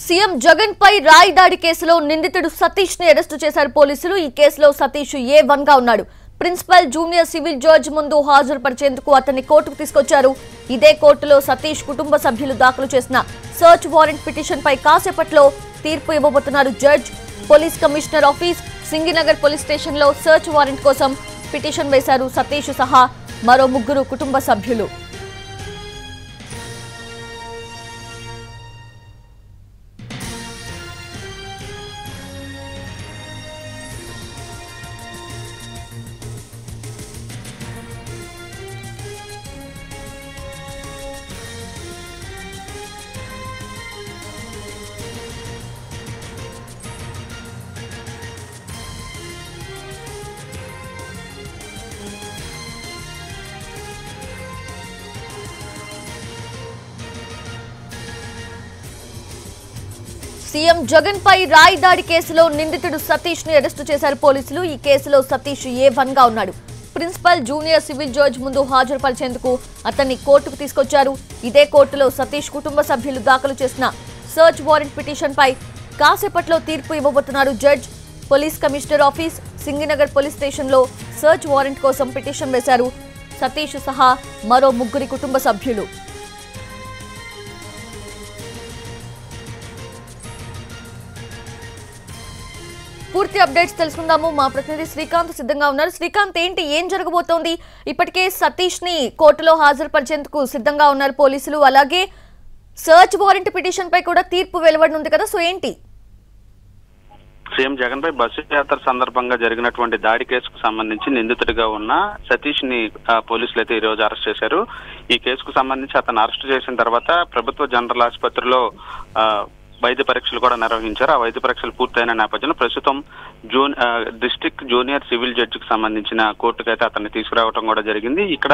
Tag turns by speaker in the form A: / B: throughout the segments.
A: CM Jagan పై రాయి దాడి కేసులో నిందితుడు సతీష్ ని అరెస్టు చేశారు పోలీసులు. ఈ కేసులో సతీష్ A1 గా ఉన్నాడు. ప్రిన్సిపల్ జూనియర్ సివిల్ జడ్జి ముందు హాజరుపరిచేందుకు అతన్ని కోర్టుకు తీసుకొచ్చారు. ఇదే కోర్టులో సతీష్ కుటుంబ సభ్యులు దాఖలు చేసిన సర్చ్ వారెంట్ పిటిషన్ పై కాసేపట్లో తీర్పు ఇవ్వబోతున్నారు judge. Police commissioner office Singh Nagar police station లో సర్చ్ వారెంట్ కోసం పిటిషన్ వేశారు సతీష్ సహా మరో 3 కుటుంబ సభ్యులు. సీఎం జగన్ పై రాయి దాడి కేసులో నిందితుడు సతీష్ ని అరెస్టు చేశారు పోలీసులు. ఈ కేసులో సతీష్ A1 గా ఉన్నాడు. ప్రిన్సిపల్ జూనియర్ సివిల్ జడ్జి ముందు హాజరుపరిచేందుకు అతన్ని కోర్టుకు తీసుకొచ్చారు. ఇదే కోర్టులో సతీష్ కుటుంబ సభ్యులు దాఖలు చేసిన సర్చ్ వారెంట్ పిటిషన్ పై కాసేపట్లో తీర్పు ఇవ్వబోతున్నారు judge. Police commissioner office Singh Nagar police station లో సర్చ్ వారెంట్ కోసం పిటిషన్ వేశారు సతీష్ సహా మరో 3 కుటుంబ సభ్యులు. పూర్తి అప్డేట్స్ తెలుసుకుందాము. మా ప్రతినిధి శ్రీకాంత్ సిద్ధంగా ఉన్నారు. శ్రీకాంత్, ఏం జరగబోతోంది? ఇప్పటికే సతీష్ ని కోర్టులో హాజరుపరిచేందుకు సిద్ధంగా ఉన్నారు పోలీసులు. అలాగే సర్చ్ వారెంట్ పిటిషన్ పై కూడా తీర్పు వెలువడనుంది కదా, సో ఏంటి?
B: సీఎం జగన్ పై బస్సు యాత్ర సందర్భంగా జరిగినటువంటి దాడి కేసుకు సంబంధించి నిందితుడిగా ఉన్న సతీష్ ని పోలీసులు అయితే ఈ రోజు అరెస్ట్ చేశారు. ఈ కేసుకు సంబంధించి అతను అరెస్ట్ చేసిన తర్వాత ప్రభుత్వ జనరల్ ఆసుపత్రిలో వైద్య పరీక్షలు కూడా నిర్వహించారు. ఆ వైద్య పరీక్షలు పూర్తయిన నేపథ్యంలో ప్రస్తుతం డిస్ట్రిక్ట్ జూనియర్ సివిల్ జడ్జికి సంబంధించిన కోర్టుకు అయితే అతన్ని తీసుకురావడం కూడా జరిగింది. ఇక్కడ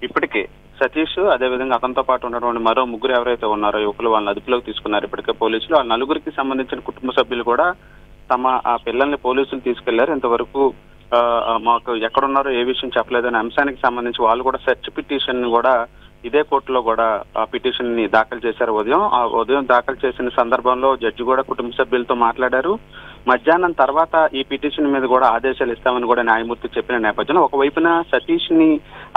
B: ఇప్పటికే సతీష్ అదేవిధంగా అతనితో పాటు ఉన్నటువంటి మరో 3 ఎవరైతే ఉన్నారో యువకులు వాళ్ళని అదుపులోకి తీసుకున్నారు ఇప్పటికే పోలీసులు. ఆ 4కి సంబంధించిన కుటుంబ సభ్యులు కూడా తమ ఆ పిల్లల్ని పోలీసులు తీసుకెళ్లారు. ఇంతవరకు మాకు ఎక్కడున్నారో ఏ విషయం చెప్పలేదనే అంశానికి సంబంధించి వాళ్ళు కూడా సెర్చ్ పిటిషన్ కూడా ఇదే కోర్టులో కూడా ఆ పిటిషన్ ని దాఖలు చేశారు. ఉదయం దాఖలు చేసిన సందర్భంలో జడ్జి కూడా కుటుంబ సభ్యులతో మాట్లాడారు. మధ్యాహ్నం తర్వాత ఈ పిటిషన్ మీద కూడా ఆదేశాలు ఇస్తామని కూడా న్యాయమూర్తి చెప్పిన నేపథ్యంలో ఒకవైపున సతీష్ ని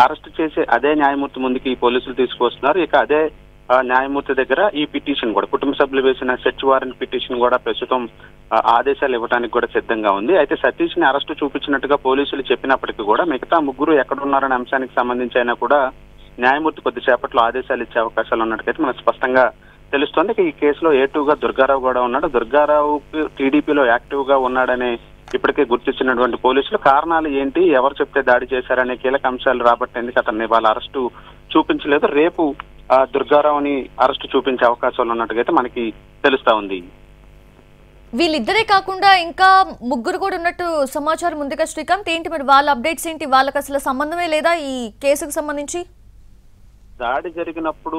B: అరెస్ట్ చేసి అదే న్యాయమూర్తి ముందుకి పోలీసులు తీసుకొస్తున్నారు. ఇక అదే న్యాయమూర్తి దగ్గర ఈ పిటిషన్ కూడా కుటుంబ సభ్యులు వేసిన సెర్చ్ వారెంట్ పిటిషన్ కూడా ప్రస్తుతం ఆదేశాలు ఇవ్వడానికి కూడా సిద్ధంగా ఉంది. అయితే సతీష్ ని అరెస్టు చూపించినట్టుగా పోలీసులు చెప్పినప్పటికీ కూడా మిగతా 3 ఎక్కడున్నారనే అంశానికి సంబంధించి అయినా కూడా న్యాయమూర్తి కొద్దిసేపట్లో ఆదేశాలు ఇచ్చే అవకాశాలు ఉన్నట్టుకైతే మనకు స్పష్టంగా తెలుస్తోంది. ఈ కేసులో A2గా దుర్గారావు కూడా ఉన్నాడు. దుర్గారావు టీడీపీలో యాక్టివ్ గా ఉన్నాడని ఇప్పటికే గుర్తించినటువంటి పోలీసులు కారణాలు ఏంటి, ఎవరు చెప్తే దాడి చేశారనే కీలక అంశాలు రాబట్టేందుకు అతన్ని వాళ్ళ అరెస్టు చూపించలేదు. రేపు దుర్గారావుని అరెస్టు చూపించే అవకాశాలు ఉన్నట్టుగైతే మనకి తెలుస్తా ఉంది.
A: వీళ్ళిద్దరే కాకుండా ఇంకా 3 కూడా ఉన్నట్టు సమాచారం ఉంది కదా శ్రీకాంత్, ఏంటి మరి వాళ్ళ అప్డేట్స్ ఏంటి? వాళ్ళకి అసలు సంబంధమే లేదా ఈ కేసుకు సంబంధించి?
B: దాడి జరిగినప్పుడు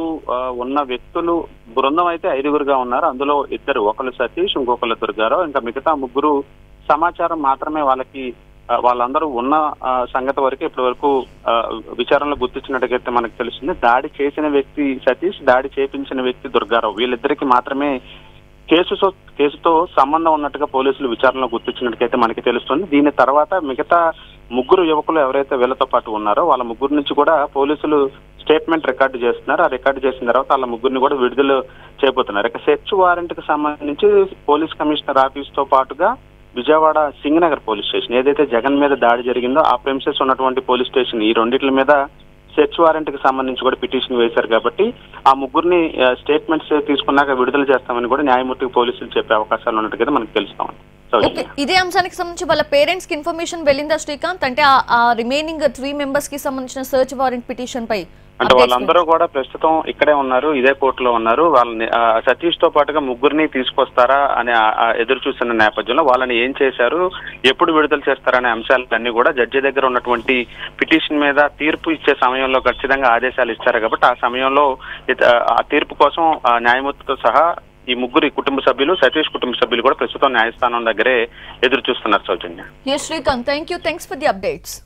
B: ఉన్న వ్యక్తులు బృందం అయితే 5గురుగా ఉన్నారు. అందులో 2, ఒకళ్ళు సతీష్, ఇంకొకళ్ళు దుర్గారావు, ఇంకా మిగతా 3 సమాచారం మాత్రమే వాళ్ళందరూ ఉన్న సంగతి వరకు ఇప్పటి వరకు విచారణలో గుర్తించినట్టుగైతే మనకు తెలుస్తుంది. దాడి చేసిన వ్యక్తి సతీష్, దాడి చేపించిన వ్యక్తి దుర్గారావు, వీళ్ళిద్దరికి మాత్రమే కేసుతో సంబంధం ఉన్నట్టుగా పోలీసులు విచారణలో గుర్తించినట్టుకైతే మనకి తెలుస్తుంది. దీని తర్వాత మిగతా 3 యువకులు ఎవరైతే వీళ్ళతో పాటు ఉన్నారో వాళ్ళ 3 నుంచి కూడా పోలీసులు స్టేట్మెంట్ రికార్డు చేస్తున్నారు. ఆ రికార్డు చేసిన తర్వాత వాళ్ళ 3ని కూడా విడుదల చేయబోతున్నారు. ఇక సెర్చ్ వారెంట్ కి సంబంధించి పోలీస్ కమిషనర్ ఆఫీస్ తో పాటుగా విజయవాడ సింగనగర్ పోలీస్ స్టేషన్ ఏదైతే జగన్ మీద దాడి జరిగిందో ఆ ప్రెమిసెస్ ఉన్నటువంటి పోలీస్ స్టేషన్ ఈ రెండింటి మీద సెర్చ్ వారెంట్ కి సంబంధించి కూడా పిటిషన్ వేశారు. కాబట్టి ఆ 3ని స్టేట్మెంట్స్ తీసుకున్నాక విడుదల చేస్తామని కూడా న్యాయమూర్తికి పోలీసులు చెప్పే అవకాశాలు ఉన్నట్టుగా మనకు తెలుస్తాం.
A: ఇదే అంశానికి సంబంధించి వాళ్ళ పేరెంట్స్ కి ఇన్ఫర్మేషన్ వెళ్ళిందా శ్రీకాంత్? అంటే ఆ రిమైనింగ్ 3 మెంబర్స్ కి సంబంధించిన సర్చ్ వారెంట్ పిటిషన్ పై
B: అంటే వాళ్ళందరూ కూడా ప్రస్తుతం ఇక్కడే ఉన్నారు, ఇదే కోర్టులో ఉన్నారు. వాళ్ళని సతీష్ తో పాటుగా 3ని తీసుకొస్తారా అని ఎదురు చూస్తున్న నేపథ్యంలో వాళ్ళని ఏం చేశారు, ఎప్పుడు విడుదల చేస్తారనే అంశాలన్నీ కూడా జడ్జి దగ్గర ఉన్నటువంటి పిటిషన్ మీద తీర్పు ఇచ్చే సమయంలో ఖచ్చితంగా ఆదేశాలు ఇస్తారు. కాబట్టి ఆ సమయంలో ఆ తీర్పు కోసం న్యాయమూర్తితో సహా ఈ 3 కుటుంబ సభ్యులు, సతీష్ కుటుంబ సభ్యులు కూడా ప్రస్తుతం న్యాయస్థానం దగ్గరే ఎదురు చూస్తున్నారు. Soujanya.
A: Srikanth, thanks for the updates.